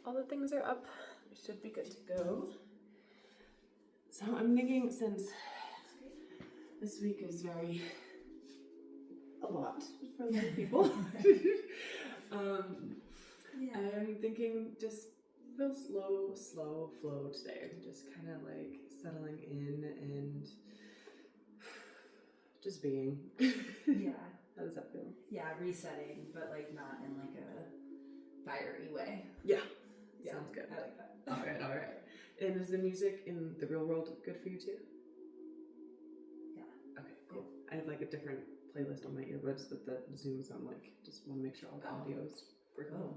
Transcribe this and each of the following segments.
all the things are up. We should be good to go. So I'm thinking, since this week is a lot for a lot of people, I'm thinking just real slow flow today. Just kind of like settling in and just being. Yeah. How does that feel? Yeah, resetting, but like not in like a fiery way. Yeah. Sounds good. I like that. All right. And is the music in the real world good for you too? Yeah. Okay, cool. I have like a different playlist on my earbuds with the Zoom, so I'm like, just want to make sure all the audio is working. Oh.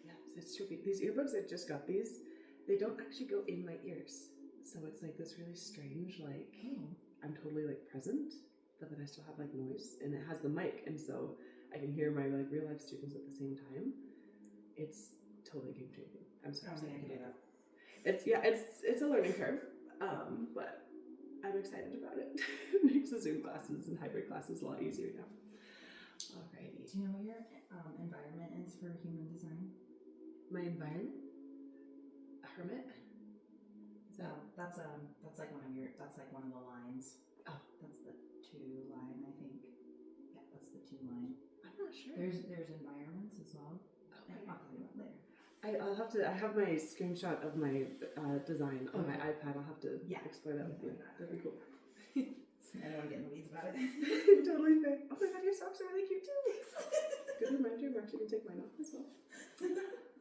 Yeah, so it's trippy. These earbuds, I just got these, they don't actually go in my ears. So it's like this really strange, like, I'm totally like present, but then I still have like noise, and it has the mic, and so I can hear my like real life students at the same time. It's totally game changing. I'm so excited to do that. It's a learning curve, but I'm excited about it. It makes the Zoom classes and hybrid classes a lot easier now. Alrighty. Do you know what your environment is for human design? My environment? A hermit? That's like one of the lines. Oh. That's the 2 line, I think. Yeah, that's the 2 line. I'm not sure. There's environments as well. Okay. I'll tell you about later. I have my screenshot of my design on my iPad. I'll have to explore that with you. That'd be cool. I don't want to get in the weeds about it. Totally fair. Oh my god, your socks are really cute too. Good reminder, I'm actually gonna take mine off as well.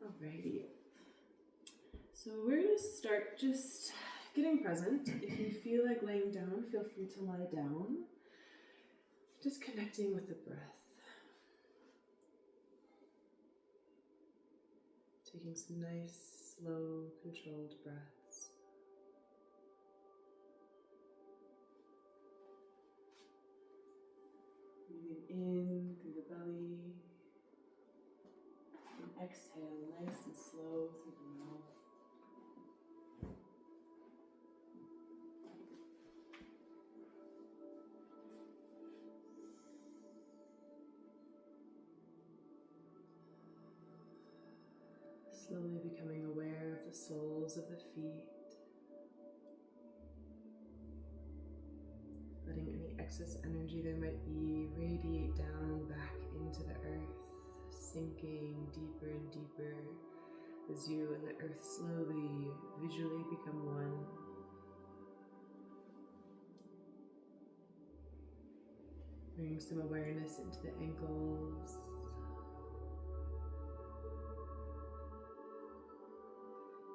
Alrighty. So we're gonna start just getting present. If you feel like laying down, feel free to lie down. Just connecting with the breath. Taking some nice, slow, controlled breaths. Breathing in through the belly. And exhale nice and slow through the mouth. Slowly becoming aware of the soles of the feet. Letting any excess energy there might be radiate down back into the earth, sinking deeper and deeper as you and the earth slowly, visually become one. Bring some awareness into the ankles.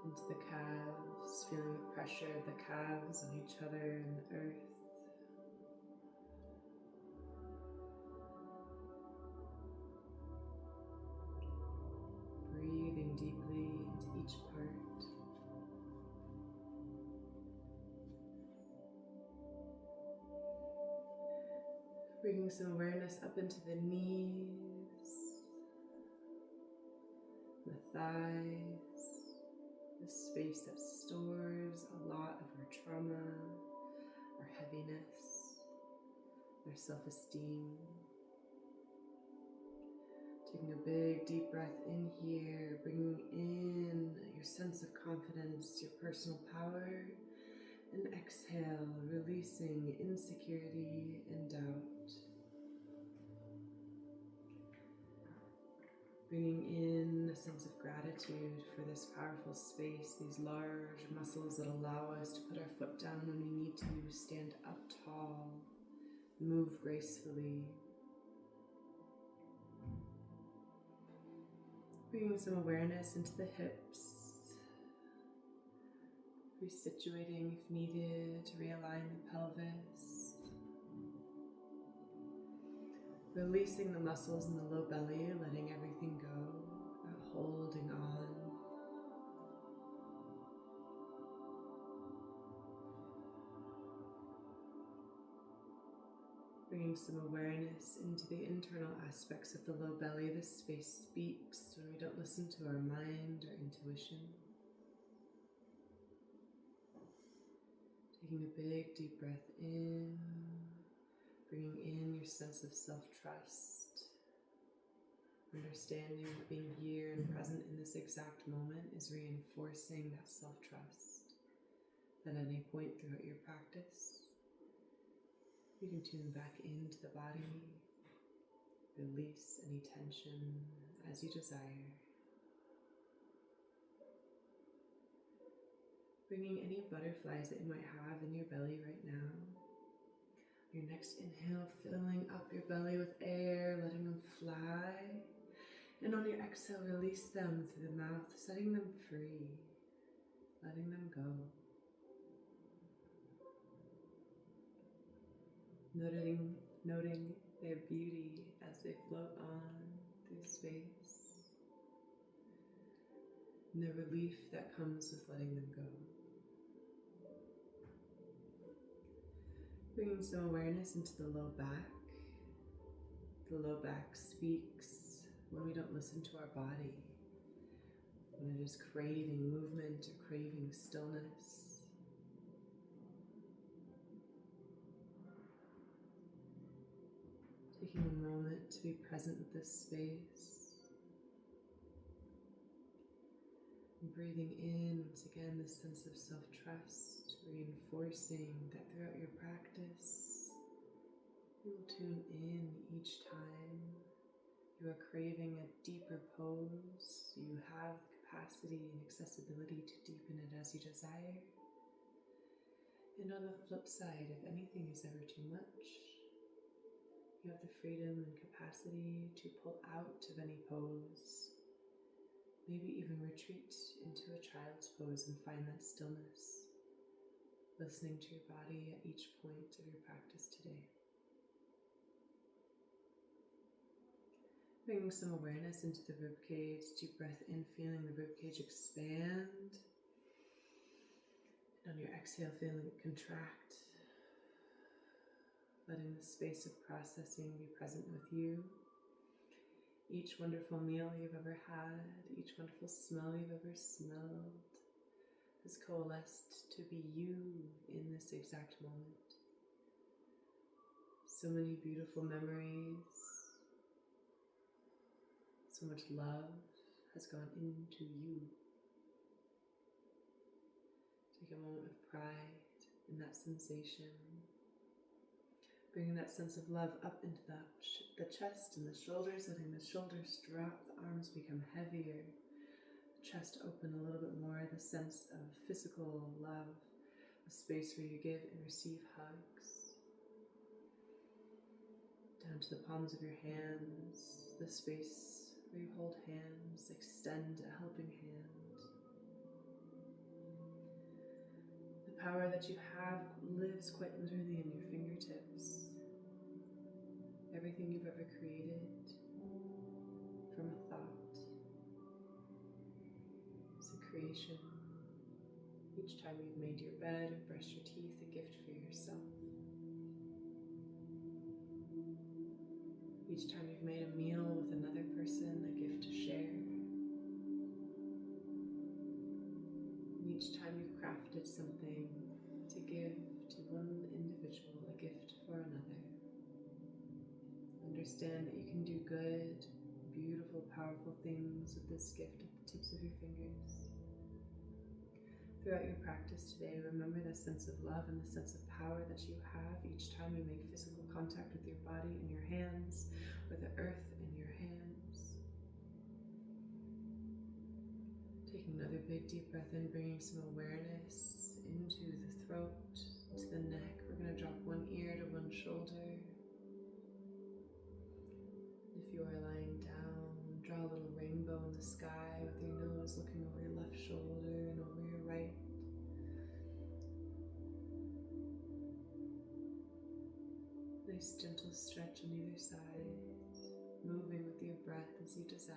Into the calves, feeling the pressure of the calves on each other and the earth. Breathing deeply into each part. Bringing some awareness up into the knees, the thighs, the space that stores a lot of our trauma, our heaviness, our self-esteem. Taking a big deep breath in here, bringing in your sense of confidence, your personal power, and exhale, releasing insecurity and doubt. Bringing in a sense of gratitude for this powerful space, these large muscles that allow us to put our foot down when we need to, stand up tall, move gracefully. Bringing some awareness into the hips, resituating if needed to realign the pelvis. Releasing the muscles in the low belly, letting everything go, not holding on. Bringing some awareness into the internal aspects of the low belly. This space speaks when we don't listen to our mind or intuition. Taking a big deep breath in. Bringing in your sense of self-trust, Understanding that being here and present in this exact moment is reinforcing that self-trust. At any point throughout your practice, you can tune back into the body, release any tension as you desire. Bringing any butterflies that you might have in your belly right now. Your next inhale, filling up your belly with air, letting them fly. And on your exhale, release them through the mouth, setting them free, letting them go. Noting their beauty as they float on through space, and the relief that comes with letting them go. Bringing some awareness into the low back. The low back speaks when we don't listen to our body, when it is craving movement or craving stillness. Taking a moment to be present with this space. And breathing in, once again, this sense of self-trust, reinforcing that throughout your practice, you will tune in each time you are craving a deeper pose. You have the capacity and accessibility to deepen it as you desire. And on the flip side, if anything is ever too much, you have the freedom and capacity to pull out of any pose, maybe even retreat into a child's pose and find that stillness, listening to your body at each point of your practice today. Bringing some awareness into the ribcage, deep breath in, feeling the ribcage expand. And on your exhale, feeling it contract. Letting the space of processing be present with you. Each wonderful meal you've ever had, each wonderful smell you've ever smelled has coalesced to be you in this exact moment. So many beautiful memories, so much love has gone into you. Take a moment of pride in that sensation. Bringing that sense of love up into the chest and the shoulders, letting the shoulders drop, the arms become heavier, the chest open a little bit more, the sense of physical love, a space where you give and receive hugs. Down to the palms of your hands, the space where you hold hands, extend a helping hand. The power that you have lives quite literally in your fingertips. Everything you've ever created from a thought is a creation. Each time you've made your bed or brushed your teeth, a gift for yourself. Each time you've made a meal with another person, a gift to share. And each time you've crafted something to give to one individual, a gift for another. Understand that you can do good, beautiful, powerful things with this gift at the tips of your fingers. Throughout your practice today, remember the sense of love and the sense of power that you have each time you make physical contact with your body and your hands, or the earth in your hands. Taking another big deep breath in, bringing some awareness into the throat, to the neck. We're going to drop one ear to one shoulder. If you are lying down, draw a little rainbow in the sky with your nose looking over your left shoulder and over your right. Nice gentle stretch on either side, moving with your breath as you desire.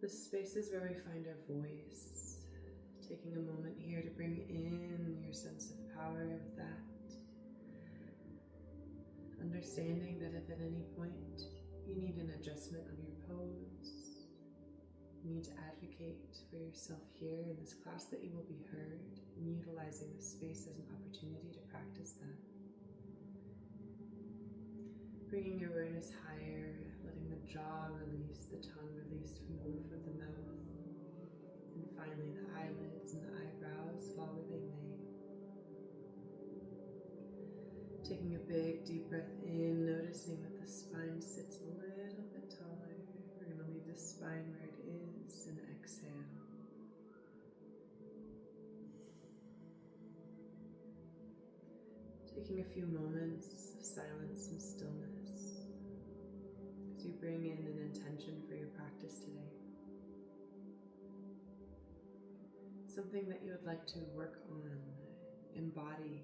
The spaces where we find our voice. Taking a moment here to bring in your sense of power with that. Understanding that if at any point you need an adjustment on your pose, You need to advocate for yourself here in this class that you will be heard, and utilizing this space as an opportunity to practice that. Bringing your awareness higher, letting the jaw release, the tongue release from the roof of the mouth, and finally the eyelids and the eyebrows fall where they may. Taking a big deep breath in, noticing that the spine sits a little bit taller. We're going to leave the spine where it is and exhale. Taking a few moments of silence and stillness as you bring in an intention for your practice today. Something that you would like to work on, embody,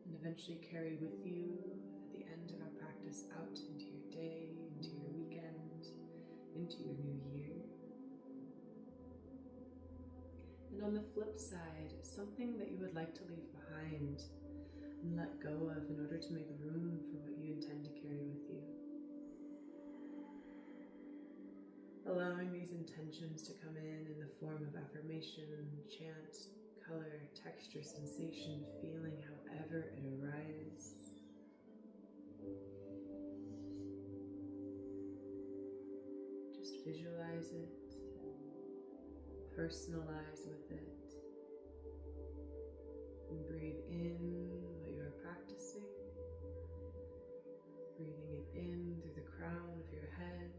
and eventually carry with you at the end of our practice out into your day, into your weekend, into your new year. And on the flip side, something that you would like to leave behind and let go of in order to make room for what you intend to carry with you. Allowing these intentions to come in the form of affirmation, chant, color, texture, sensation, feeling, however it arises. Just visualize it, personalize with it, and breathe in what you are practicing, breathing it in through the crown of your head,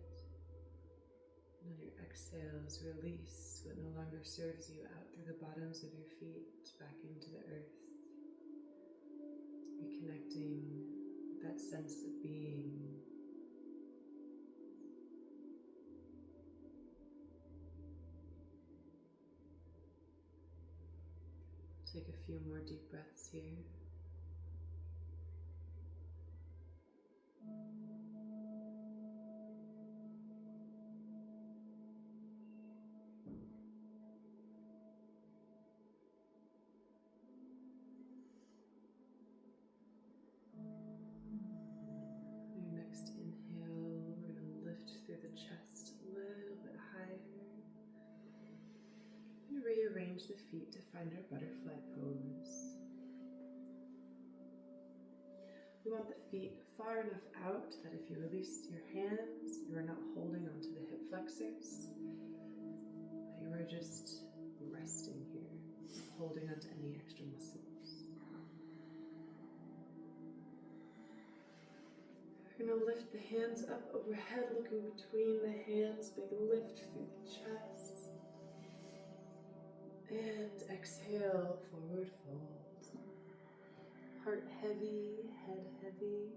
and on your exhales, release what no longer serves you out through the bottoms of your feet back into the earth, reconnecting with that sense of being. Take a few more deep breaths here. Your next inhale, we're going to lift through the chest a little bit higher. And rearrange the feet to find our butterfly pose. We want the feet far enough out that if you release your hands, you are not holding onto the hip flexors. You are just resting here, not holding onto any extra muscles. We're going to lift the hands up overhead, looking between the hands, big lift through the chest. And exhale, forward fold. Heart heavy, head heavy.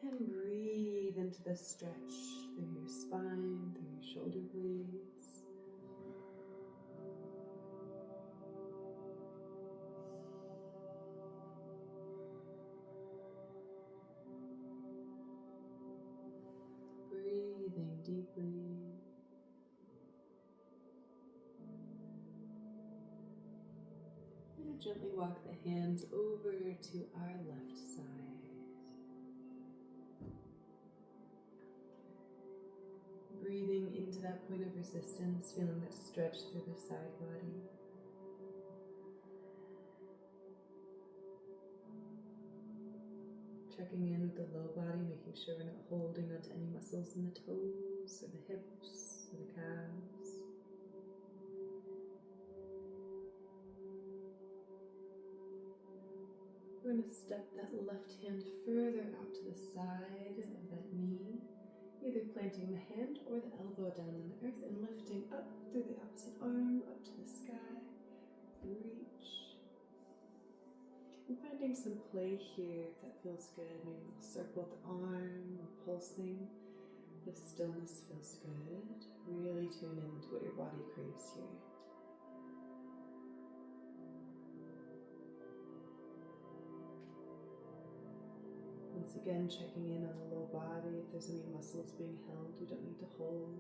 And breathe into the stretch through your spine, through your shoulder blades. Breathing deeply. And gently walk the hands over to our left side. Breathing into that point of resistance, feeling that stretch through the side body. Checking in with the low body, making sure we're not holding onto any muscles in the toes or the hips or the calves. We're going to step that left hand further out to the side of that knee, either planting the hand or the elbow down on the earth and lifting up through the opposite arm, up to the sky. Reach. And finding some play here if that feels good. Maybe we'll circle the arm, pulsing. The stillness feels good. Really tune into what your body craves here. Once again, checking in on the low body. If there's any muscles being held, we don't need to hold.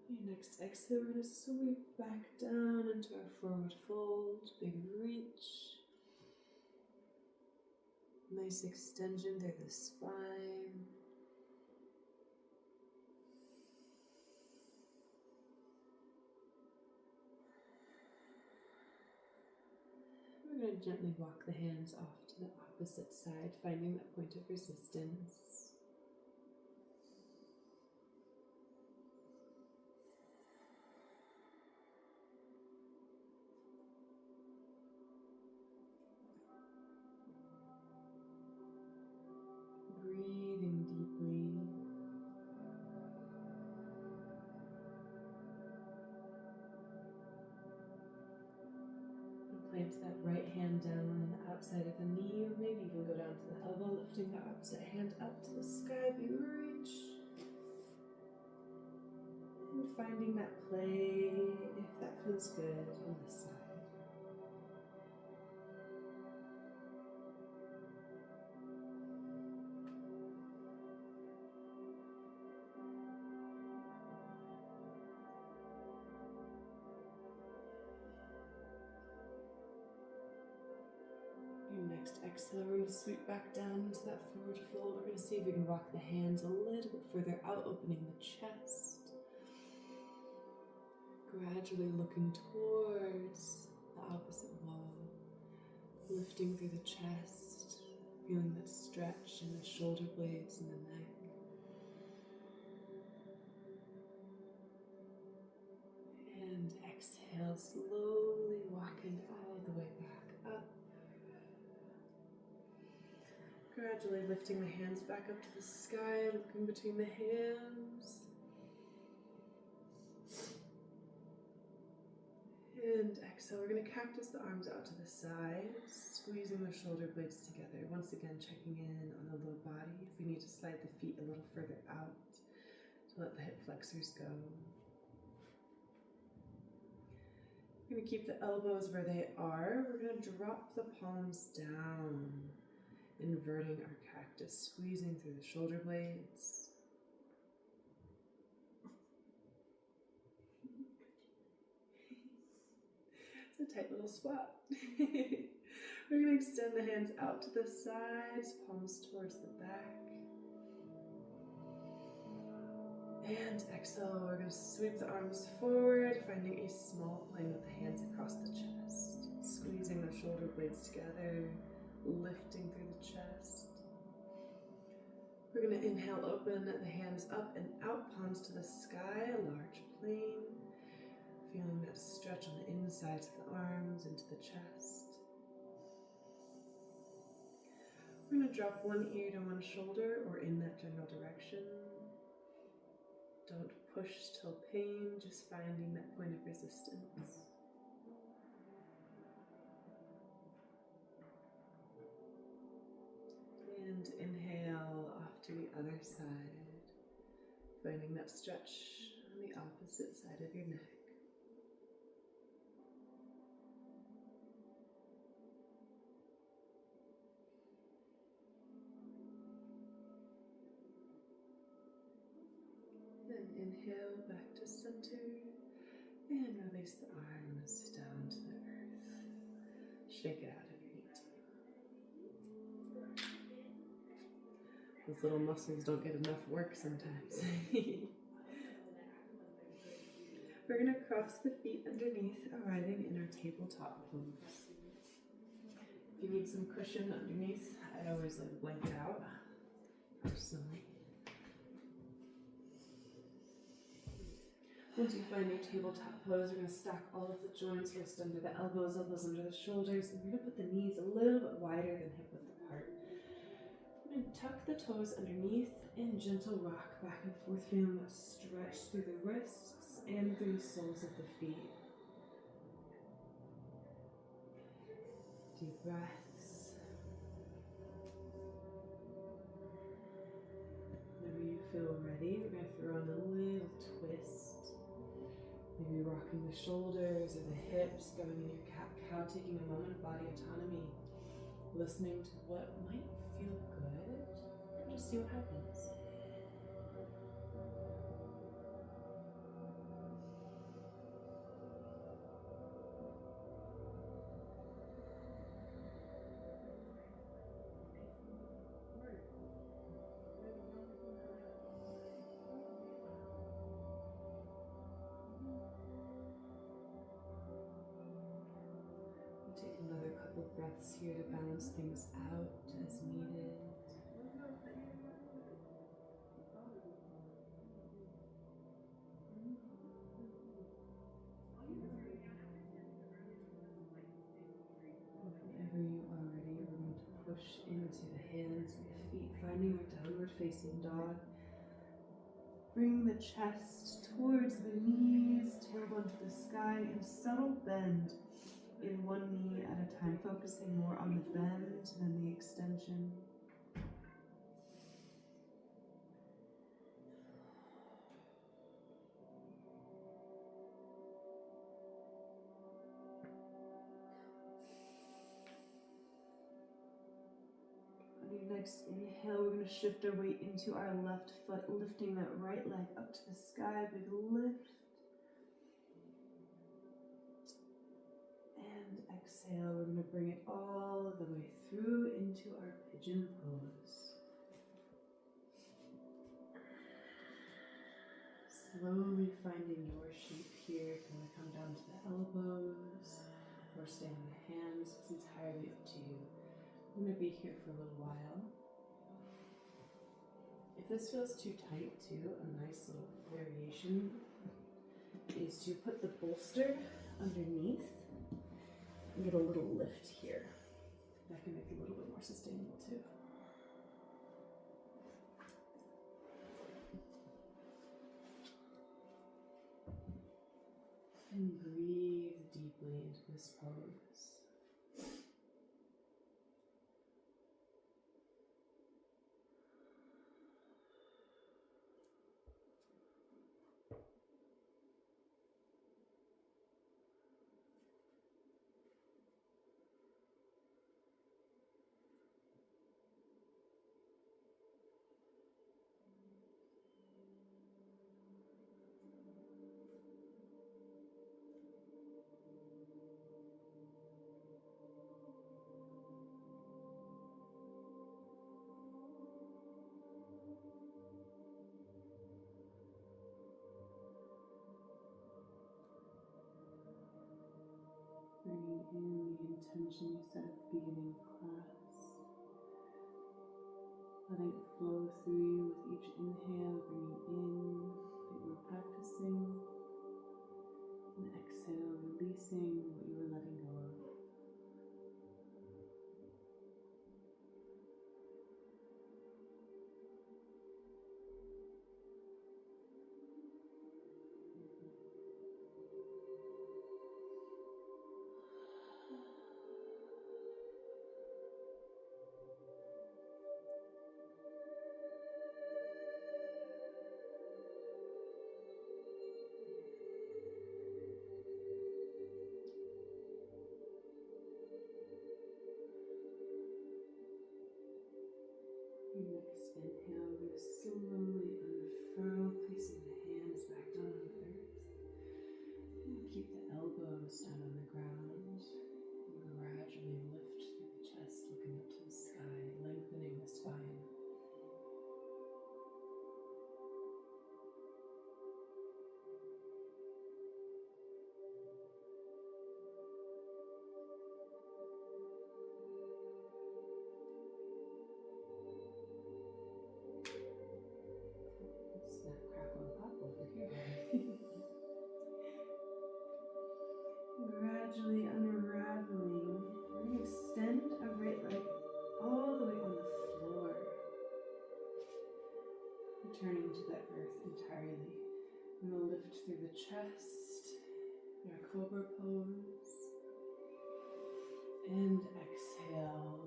Your next exhale, we're going to sweep back down into our forward fold, big reach. Nice extension through the spine. We're going to gently walk the hands off to the opposite side, finding that point of resistance. Breathing deeply. Plant that right hand down on the outside of the knee, or maybe even go down to the elbow, lifting the opposite hand up to the sky, if you reach. And finding that play, if that feels good, on the side. Next exhale, we're going to sweep back down into that forward fold. We're going to see if we can walk the hands a little bit further out, opening the chest. Gradually looking towards the opposite wall. Lifting through the chest, feeling that stretch in the shoulder blades and the neck. And exhale, slowly walking all the way back up. Gradually lifting the hands back up to the sky, looking between the hands. And exhale, we're going to cactus the arms out to the side, squeezing the shoulder blades together. Once again, checking in on the low body. If we need to slide the feet a little further out to let the hip flexors go. We're going to keep the elbows where they are. We're going to drop the palms down, inverting our cactus, squeezing through the shoulder blades. It's a tight little squat. We're going to extend the hands out to the sides, palms towards the back. And exhale, we're going to sweep the arms forward, finding a small plane with the hands across the chest. Squeezing the shoulder blades together, lifting through the chest. We're going to inhale, open the hands up and out, palms to the sky, a large plane. Feeling that stretch on the insides of the arms into the chest. We're going to drop one ear to one shoulder or in that general direction. Don't push till pain, just finding that point of resistance. And inhale off to the other side, finding that stretch on the opposite side of your neck. Then inhale back to center and release the arms down to the earth. Shake it out if you need to. Those little muscles don't get enough work sometimes. We're going to cross the feet underneath, arriving in our tabletop pose. If you need some cushion underneath, I always like blanket out, personally. Once you find your tabletop pose, we're going to stack all of the joints, wrist under the elbows, elbows under the shoulders, and we're going to put the knees a little bit wider than hip width apart. We're going to tuck the toes underneath and gentle rock back and forth, feeling that stretch through the wrists and through the soles of the feet. Deep breaths. Whenever you feel ready, we're going to throw in a little twist. Maybe rocking the shoulders or the hips, going in your cat-cow, taking a moment of body autonomy, listening to what might feel good, and just see what happens. breaths here to balance things out as needed. Whenever you are ready, we're going to push into the hands and the feet, finding our downward facing dog. Bring the chest towards the knees, tailbone to the sky, and subtle bend in one knee at a time, focusing more on the bend than the extension. On your next inhale, we're going to shift our weight into our left foot, lifting that right leg up to the sky, big lift. And exhale, we're going to bring it all the way through into our pigeon pose. Slowly finding your shape here. If you want to come down to the elbows or stay on the hands, it's entirely up to you. I'm going to be here for a little while. If this feels too tight too, a nice little variation is to put the bolster underneath and get a little lift here. That can make it a little bit more sustainable too. And breathe deeply into this pose. Bringing in the intention you set at the beginning of class. Letting it flow through you with each inhale, bringing in what you were practicing, and exhale, releasing what you were letting go of. Your next inhale, we're going to slowly unfurl, placing the hands back down on earth. And keep the elbows down on the ground. And gradually lift through the chest, looking up to the sky, lengthening the spine. Snap, crackle, and pop over here. Gradually unraveling. We're going to extend our right leg all the way on the floor. Returning to that earth entirely. I'm going to lift through the chest in our cobra pose. And exhale.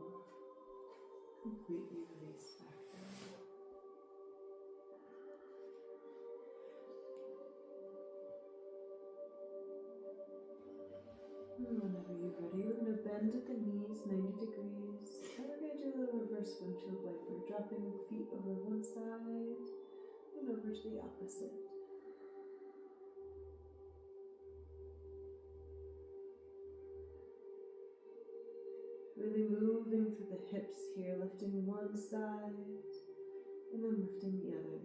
Completely release back down. Whenever you're ready, we're going to bend at the knees 90 degrees. And we're going to do a little reverse windshield wiper, dropping the feet over one side and over to the opposite. Really moving through the hips here, lifting one side and then lifting the other.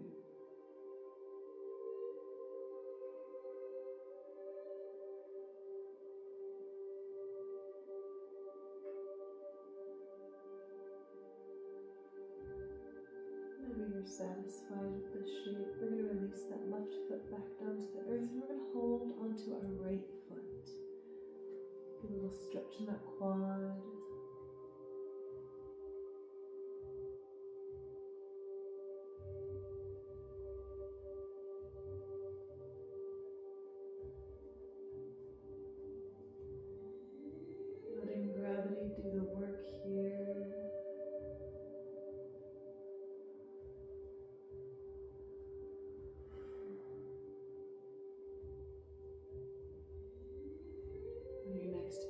satisfied with this shape, we're going to release that left foot back down to the earth and we're going to hold onto our right foot. Give a little stretch in that quad. Letting gravity do the work here.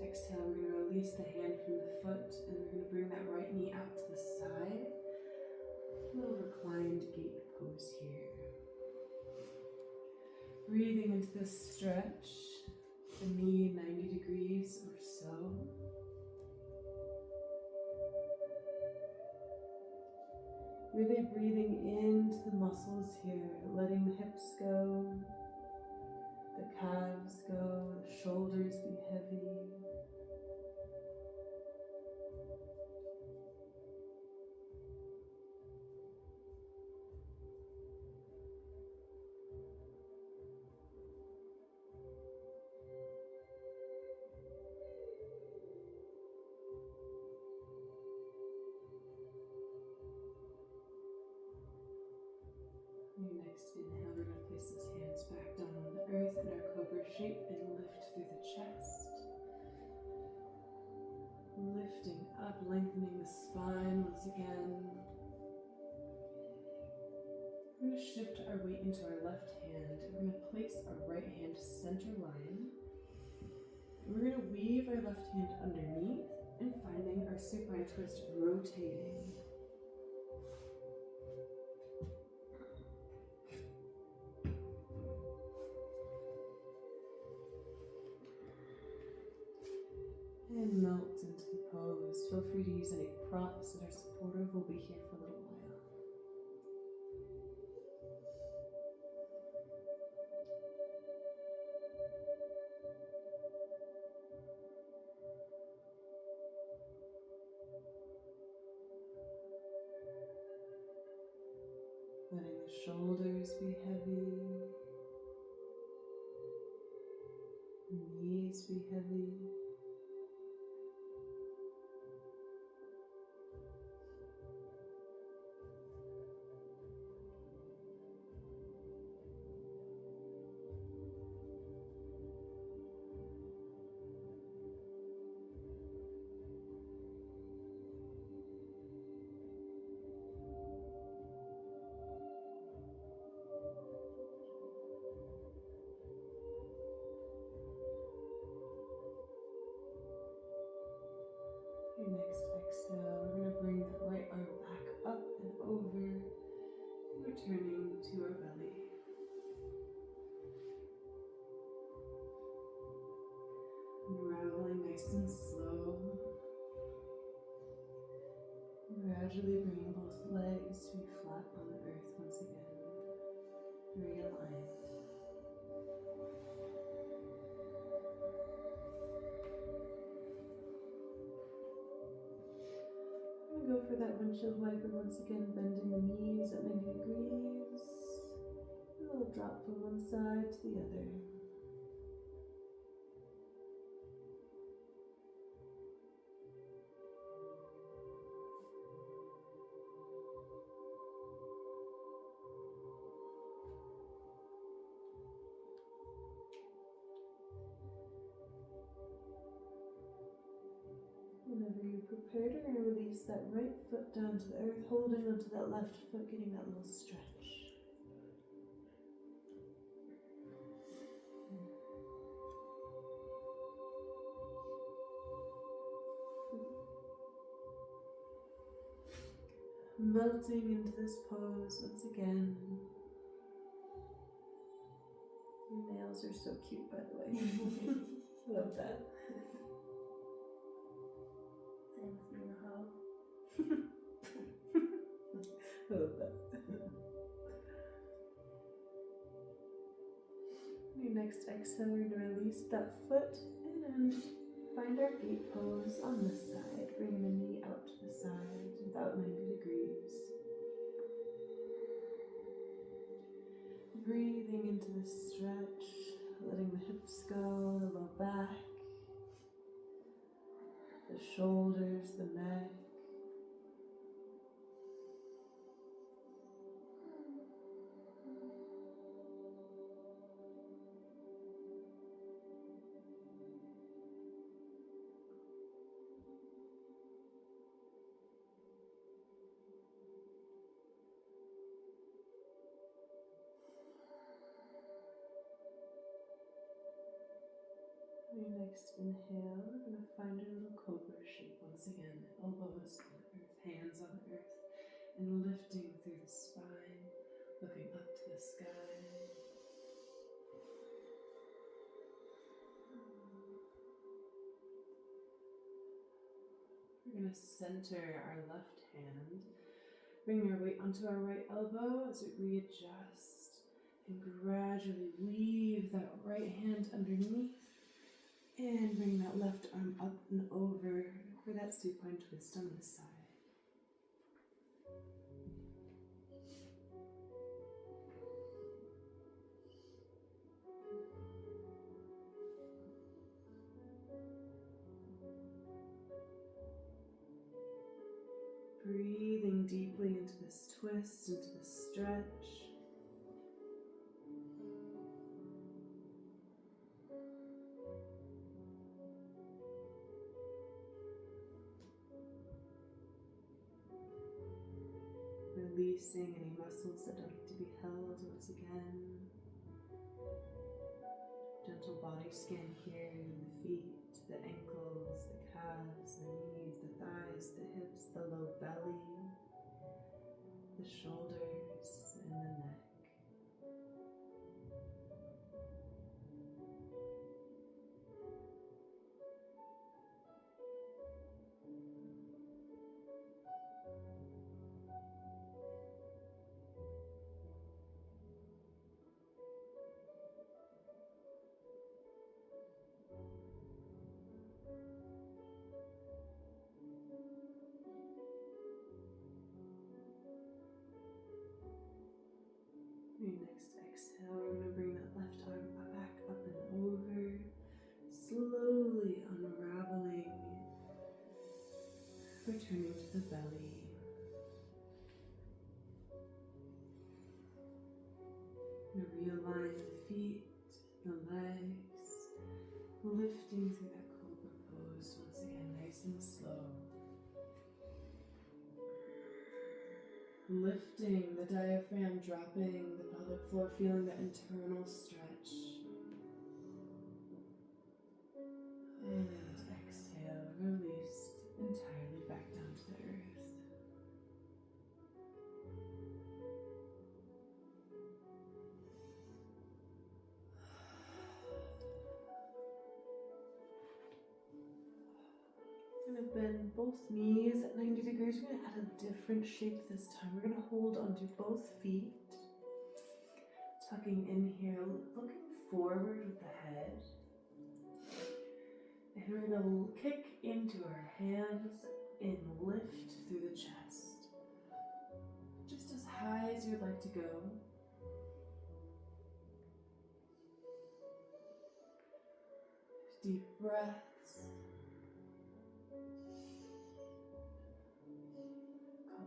Exhale, we're going to release the hand from the foot and we're going to bring that right knee out to the side. A little reclined gate pose here. Breathing into this stretch, the knee 90 degrees or so. Really breathing into the muscles here, letting the hips go, the calves go, the shoulders be heavy. Your next inhale, we're going to place those hands back down on the earth in our cobra shape and lift through the chest. Lifting up, lengthening the spine once again. We're going to shift our weight into our left hand. We're going to place our right hand center line. And we're going to weave our left hand underneath and finding our supine twist rotating. And melt into the pose. Feel free to use any props that are supportive. We'll be here for a little while. Letting the shoulders be heavy, knees be heavy. Your next exhale, we're going to bring the right arm back up and over, returning to our belly. Unraveling nice and slow. Gradually bringing both legs to be flat on the earth once again. Realigned. Go for that windshield wiper once again, bending the knees at 90 degrees. A little drop from one side to the other. Whenever you're prepared, we're going to release that right foot down to the earth, holding onto that left foot, getting that little stretch. Melting into this pose once again. Your nails are so cute, by the way. Love that. Thanks, being a hoe. I love that. Your next exhale, we're going to release that foot and find our gate pose on this side, bringing the knee out to the side, about 90 degrees. Breathing into the stretch, letting the hips go, the low back, the shoulders, the neck. Your next inhale, we're going to find our little cobra shape once again. Elbows on the earth, hands on the earth, and lifting through the spine, looking up to the sky. We're going to center our left hand, bring our weight onto our right elbow as we readjust, and gradually weave that right hand underneath. And bring that left arm up and over for that supine twist on this side. Breathing deeply into this twist, into this stretch. Releasing any muscles that don't need to be held once again. Gentle body scan here, the feet, the ankles, the calves, the knees, the thighs, the hips, the low belly, the shoulders, and the neck. Your next exhale, we're going to bring that left arm back up and over, slowly unraveling, returning to the belly. We're going to realign the feet, the legs, lifting through that cobra pose once again, nice and slow. Lifting the diaphragm, dropping the pelvic floor, feeling the internal stretch. And exhale, release entirely back down to the earth. We're going to bend both knees at 90 degrees. We're going to add a different shape this time. We're going to hold onto both feet, tucking in here, looking forward with the head. And we're going to kick into our hands and lift through the chest. Just as high as you'd like to go. Deep breaths.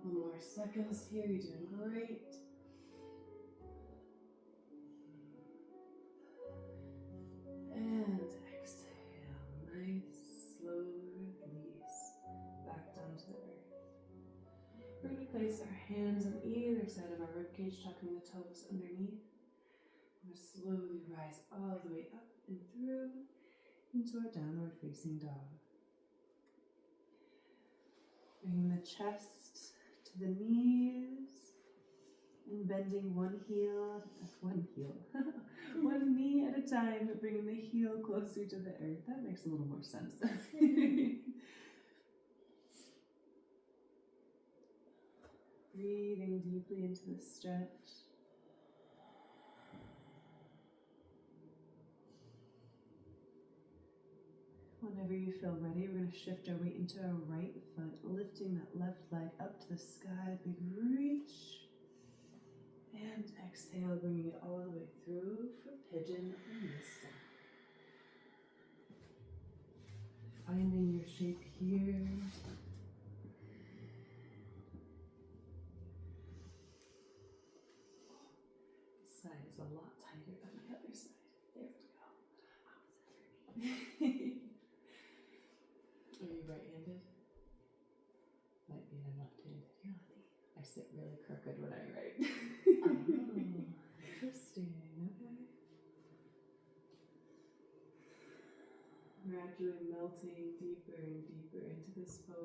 Couple more seconds here, you're doing great. And exhale, nice, slow release, back down to the earth. We're going to place our hands on either side of our ribcage, tucking the toes underneath. We're going to slowly rise all the way up and through into our downward facing dog. Bringing the chest to the knees and bending one knee at a time, but bringing the heel closer to the earth. That makes a little more sense. Breathing deeply into the stretch. Whenever you feel ready, we're going to shift our weight into our right foot, lifting that left leg up to the sky, big reach, And exhale, bringing it all the way through for pigeon on this side. Finding your shape here. This side is a lot tighter than the other side. There we go. Are you right-handed? Might be I'm left-handed. You're lefty. I sit really crooked when I write. Interesting. Okay. Gradually melting deeper and deeper into this pose.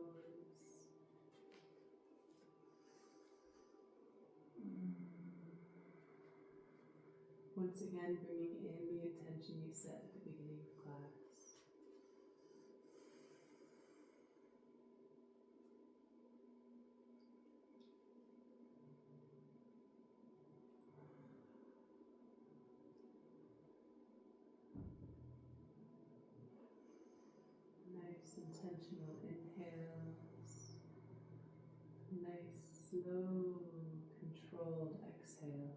Once again, bringing in the attention you set at the beginning of class. Nice intentional inhales. Nice slow controlled exhales.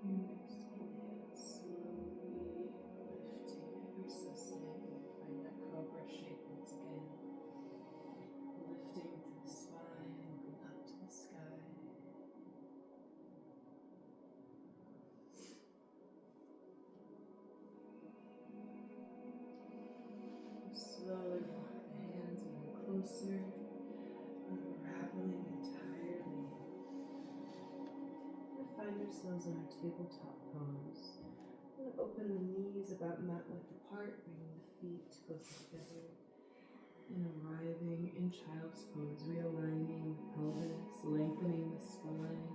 Next inhale, slowly lifting ever so slightly. Find that cobra shape once again. Lifting to the spine, looking up to the sky. Slowly walk the hands even closer, unraveling entirely. And find ourselves in our tabletop pose. We're going to open the knees about mat width apart, bringing the feet closer together. And arriving in child's pose, realigning the pelvis, lengthening the spine.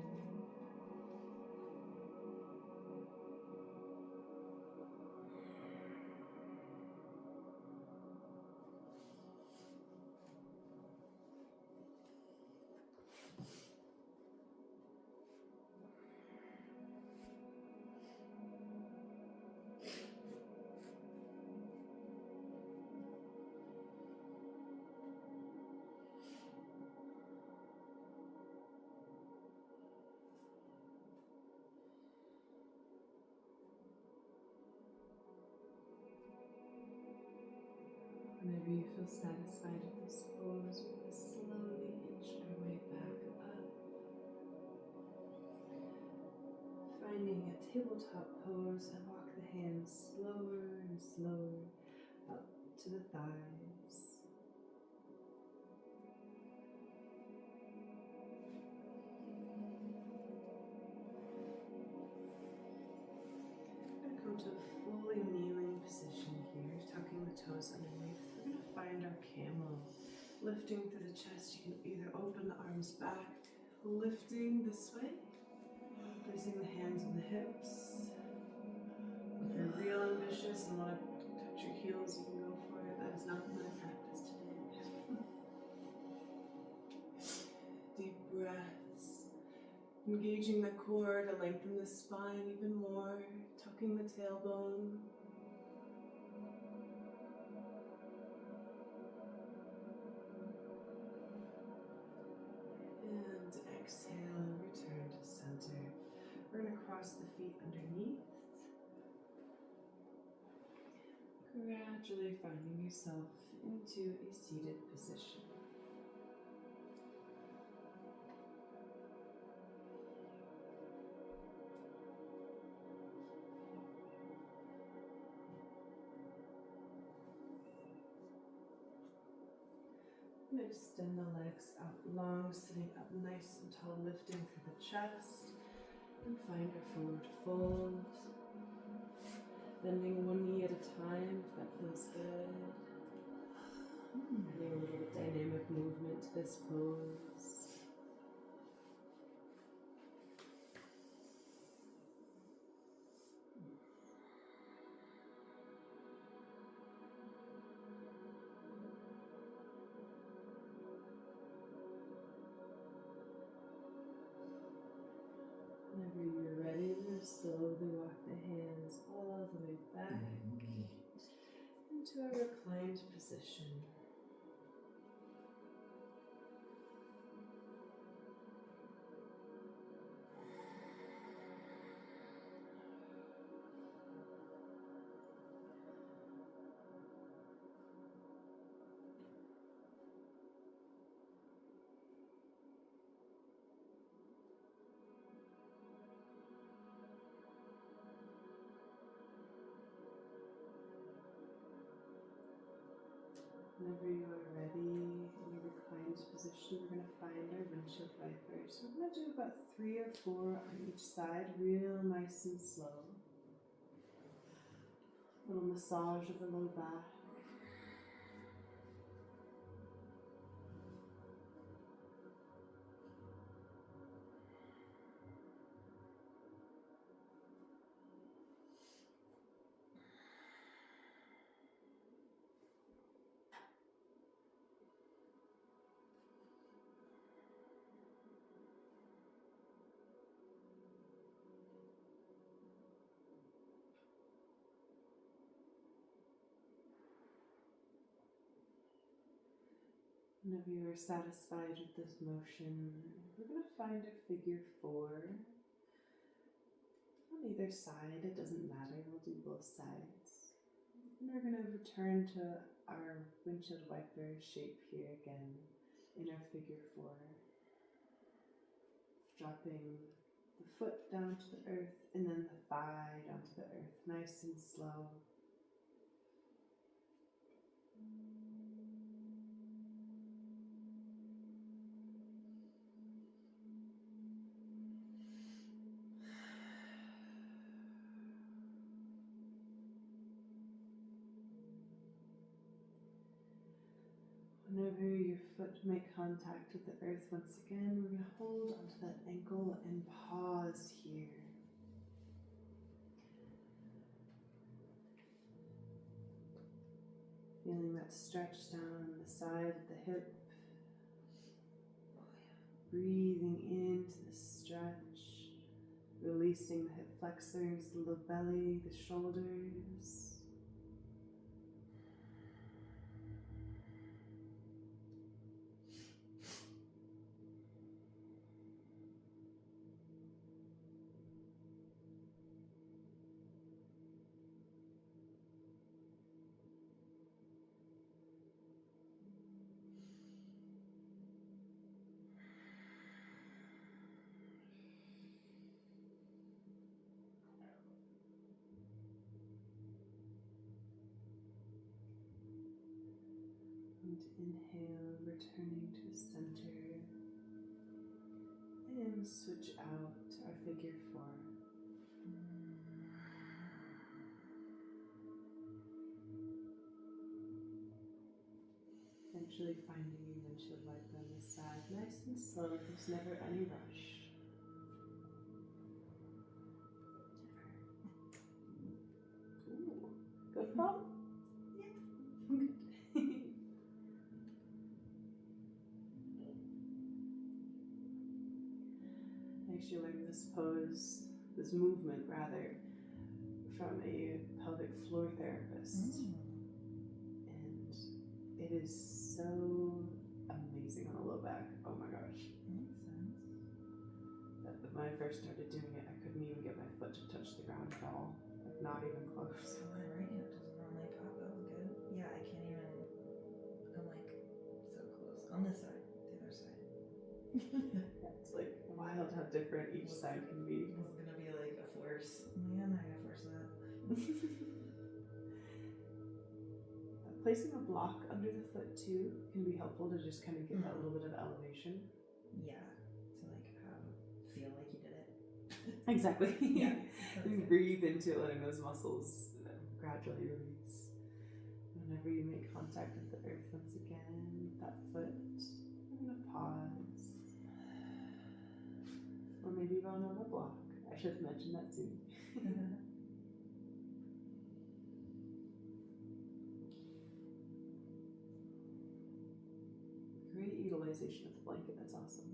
Whenever you feel satisfied with this pose, we're going to slowly inch our way back up. Finding a tabletop pose and walk the hands slower and slower up to the thighs. We're going to come to a fully kneeling position here, tucking the toes underneath. We're going to find our camel. Lifting through the chest, you can either open the arms back, lifting this way, placing the hands on the hips. If you're real ambitious and want to touch your heels, you can go for it. That is not my practice today. Deep breaths. Engaging the core to lengthen the spine even more. Tucking the tailbone. exhale, return to center. We're going to cross the feet underneath. Gradually finding yourself into a seated position. And extend the legs out long, sitting up nice and tall, lifting through the chest. And find a forward fold. Bending one knee at a time if that feels good. Adding a little bit dynamic movement to this pose. Whenever you're ready, we're going to slowly walk the hands all the way back into a reclined position. Whenever you are ready in your reclined position, we're going to find our windshield wipers. We're going to do about 3 or 4 on each side, real nice and slow. A little massage of the low back. Whenever you are satisfied with this motion, we're going to find a figure 4 on either side. It doesn't matter, we'll do both sides. And we're going to return to our windshield wiper shape here again in our figure 4. Dropping the foot down to the earth and then the thigh down to the earth, nice and slow. Whenever your foot make contact with the earth once again, we're going to hold onto that ankle and pause here. Feeling that stretch down the side of the hip. Breathing into the stretch. Releasing the hip flexors, the low belly, the shoulders. And inhale, returning to center. And switch out to our figure 4. Eventually finding your windshield wiper on this side, nice and slow, there's never any rush. Ooh, good pump? Yeah. Good. I actually learned this pose, this movement rather, from a pelvic floor therapist. And it is so amazing on the low back. Oh my gosh. Makes sense. first started doing it, I couldn't even get my foot to touch the ground at all. Like, not even close. So my right hand doesn't normally pop out good. Yeah, I can't even. I'm like so close. On this side, the other side. It's like wild how different each side can be. It's gonna be like a force. Yeah, I'm not gonna force that. Placing a block under the foot too can be helpful to just kind of get that little bit of elevation. Yeah, to like feel like you did it. Exactly. Yeah. And breathe into it, letting those muscles gradually release. Whenever you make contact with the earth once again, with that foot, I'm gonna pause. Or maybe bone on the block. I should have mentioned that soon. Great utilization of the blanket, that's awesome.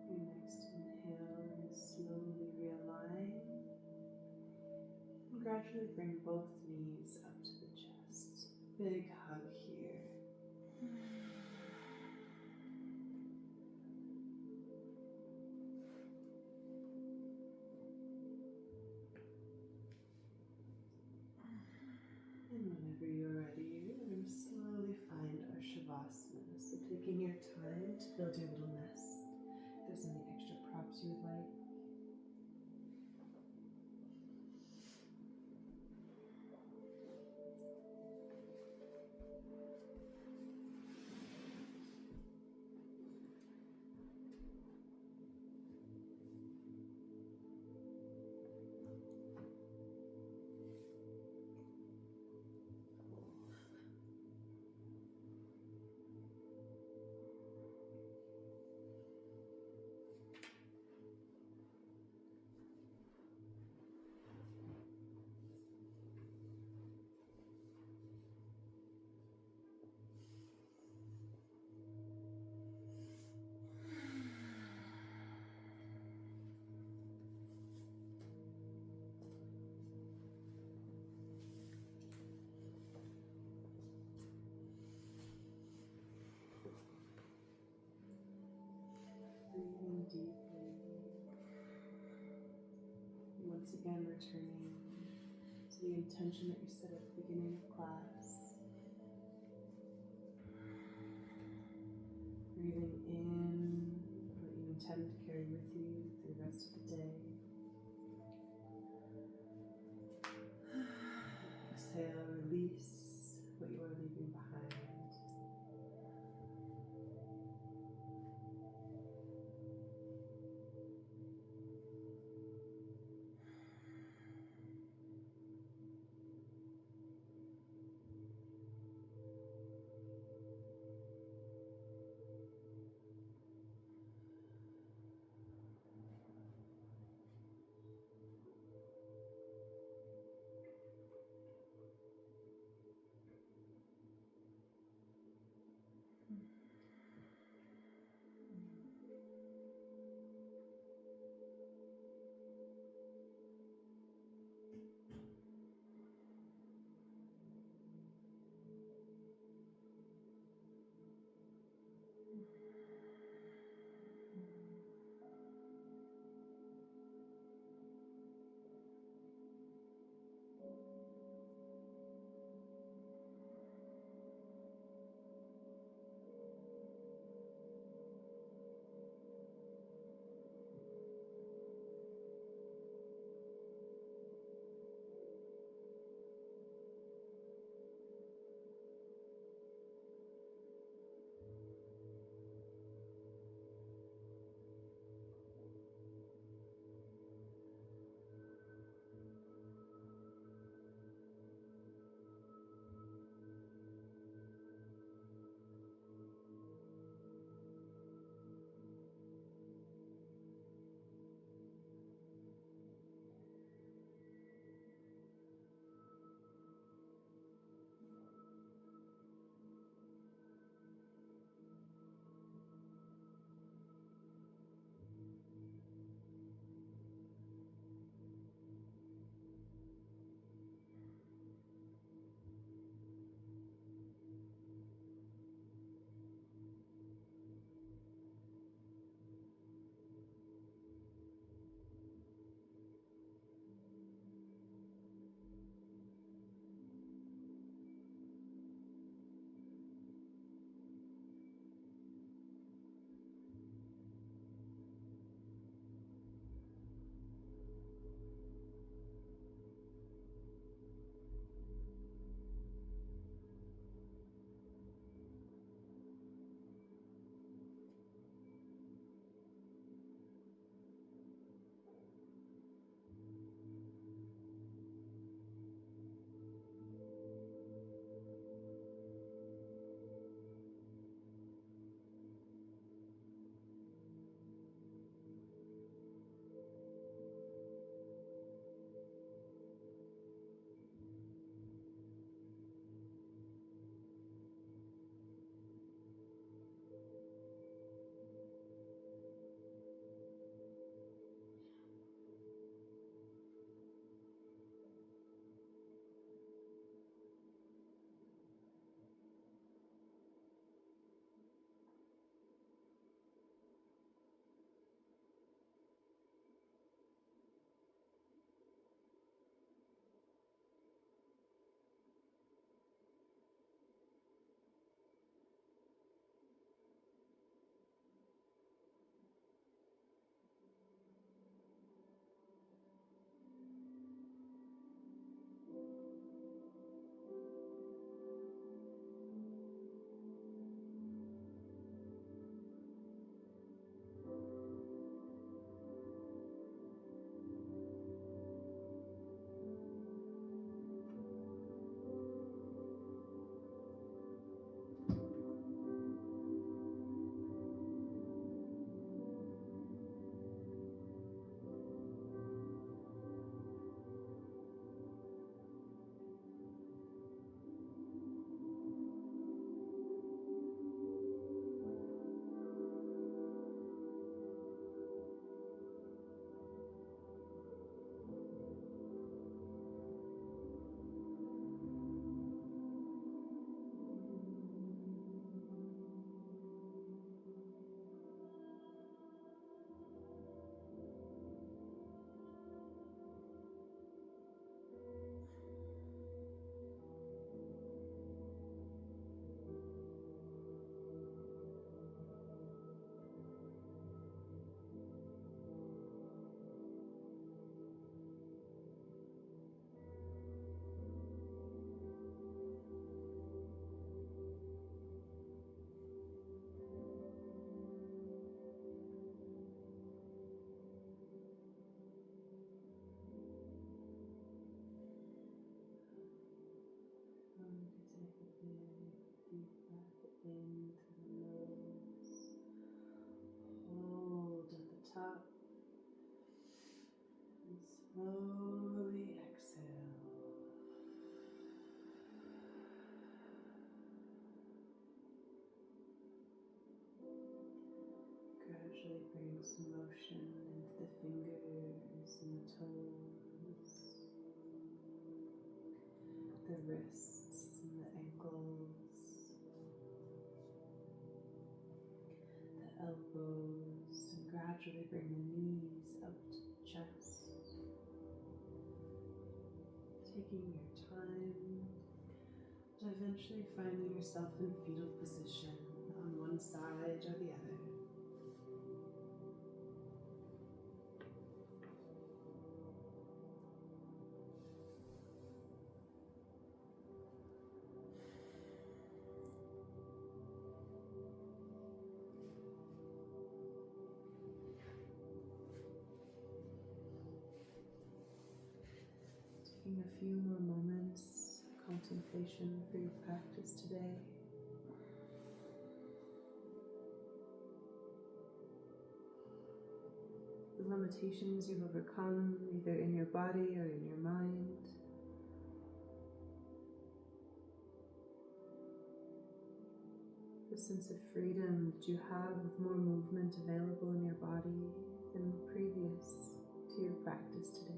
Your next inhale and slowly realign. And gradually bring both knees up to the chest. Big hug here. And whenever you're ready, we're going to slowly find our Shavasana. So taking your time to build your little nest. If there's any extra props you would like. Breathing deeply. Once again, returning to the intention that you set at the beginning of class. Breathing in what you intend to carry with you through the rest of the day. Exhale, release what you are leaving behind. Slowly exhale. Gradually bring some motion into the fingers and the toes, the wrists and the ankles, the elbows, and gradually bring the knees up to the chest. Taking your time, but eventually finding yourself in fetal position on one side or the other. Taking a few more moments of contemplation for your practice today. The limitations you've overcome, either in your body or in your mind. The sense of freedom that you have with more movement available in your body than previous to your practice today.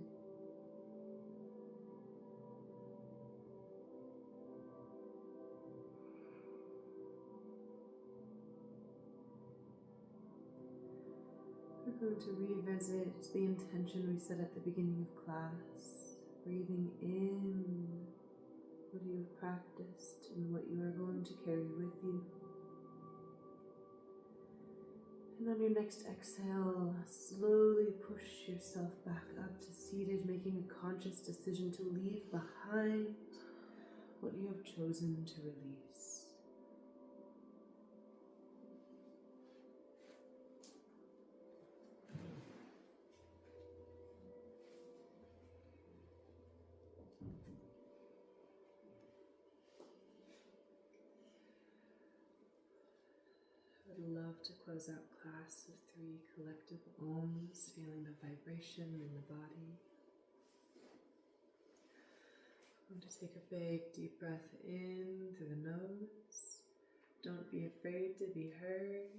We're going to revisit the intention we set at the beginning of class, breathing in what you've practiced and what you are going to carry with you. And on your next exhale, slowly push yourself back up to seated, making a conscious decision to leave behind what you have chosen to release. I would love to close out class with 3 collective ohms, feeling the vibration in the body. I'm going to take a big deep breath in through the nose. Don't be afraid to be heard.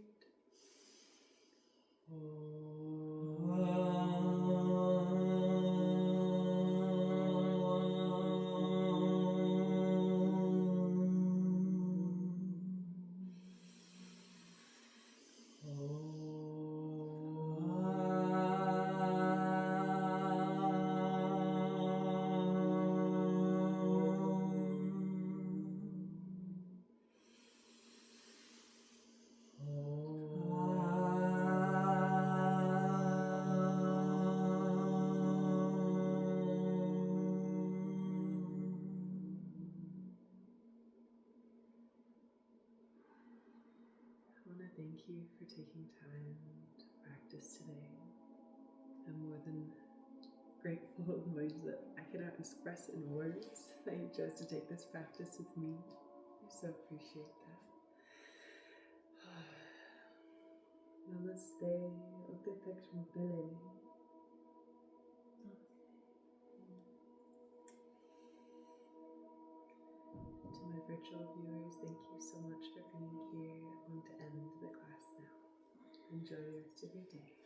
Thank you for taking time to practice today. I'm more than grateful in ways that I cannot express in words that you chose to take this practice with me. I so appreciate that. Namaste. To my virtual viewers, thank you so much for being here. I'm going to end the class now. Enjoy the rest of your day.